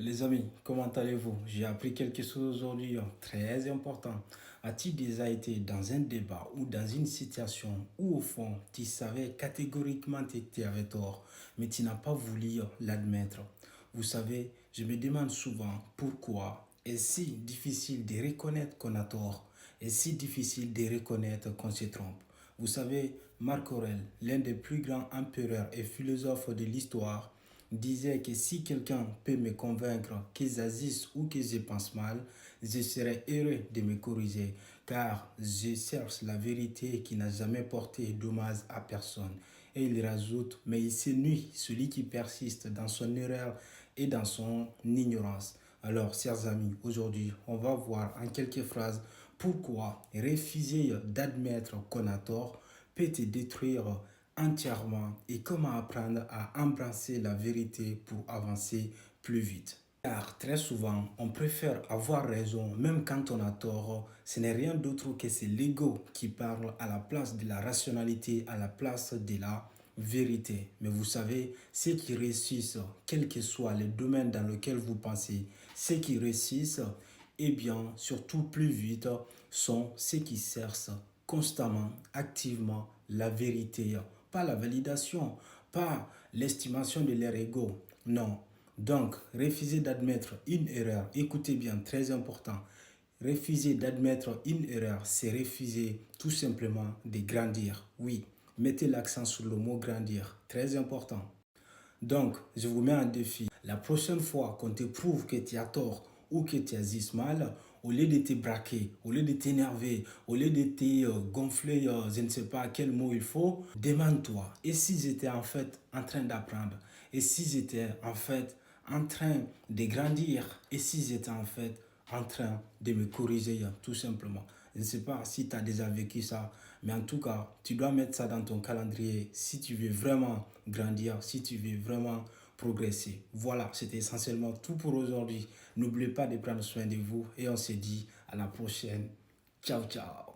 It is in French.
Les amis, comment allez-vous? J'ai appris quelque chose aujourd'hui très important. As-tu déjà été dans un débat ou dans une situation où au fond tu savais catégoriquement que tu avais tort, mais tu n'as pas voulu l'admettre? Vous savez, je me demande souvent pourquoi est-ce si difficile de reconnaître qu'on a tort et si difficile de reconnaître qu'on se trompe. Vous savez, Marc Aurèle, l'un des plus grands empereurs et philosophes de l'histoire, disait que si quelqu'un peut me convaincre que j'agisse ou que je pense mal, je serai heureux de me corriger, car je cherche la vérité qui n'a jamais porté dommage à personne. Et il rajoute, mais il se nuit celui qui persiste dans son erreur et dans son ignorance. Alors, chers amis, aujourd'hui, on va voir en quelques phrases pourquoi refuser d'admettre qu'on a tort peut te détruire entièrement et comment apprendre à embrasser la vérité pour avancer plus vite. Car très souvent, on préfère avoir raison même quand on a tort. Ce n'est rien d'autre que c'est l'ego qui parle à la place de la rationalité, à la place de la vérité. Mais vous savez, ceux qui réussissent, quel que soit le domaine dans lequel vous pensez, ceux qui réussissent, eh bien, surtout plus vite, sont ceux qui cherchent constamment, activement la vérité. Pas la validation, pas l'estimation de leur ego. Non. Donc, refuser d'admettre une erreur, écoutez bien, très important. Refuser d'admettre une erreur, c'est refuser tout simplement de grandir. Oui, mettez l'accent sur le mot grandir, très important. Donc, je vous mets un défi. La prochaine fois qu'on te prouve que tu as tort ou que tu agis mal, au lieu de te braquer, au lieu de t'énerver, au lieu de te gonfler, je ne sais pas quel mot il faut, demande-toi, et si j'étais en fait en train d'apprendre? Et si j'étais en fait en train de grandir? Et si j'étais en fait en train de me corriger, tout simplement? Je ne sais pas si tu as déjà vécu ça, mais en tout cas, tu dois mettre ça dans ton calendrier si tu veux vraiment grandir, si tu veux vraiment progresser. Voilà, c'était essentiellement tout pour aujourd'hui. N'oubliez pas de prendre soin de vous et on se dit à la prochaine. Ciao, ciao.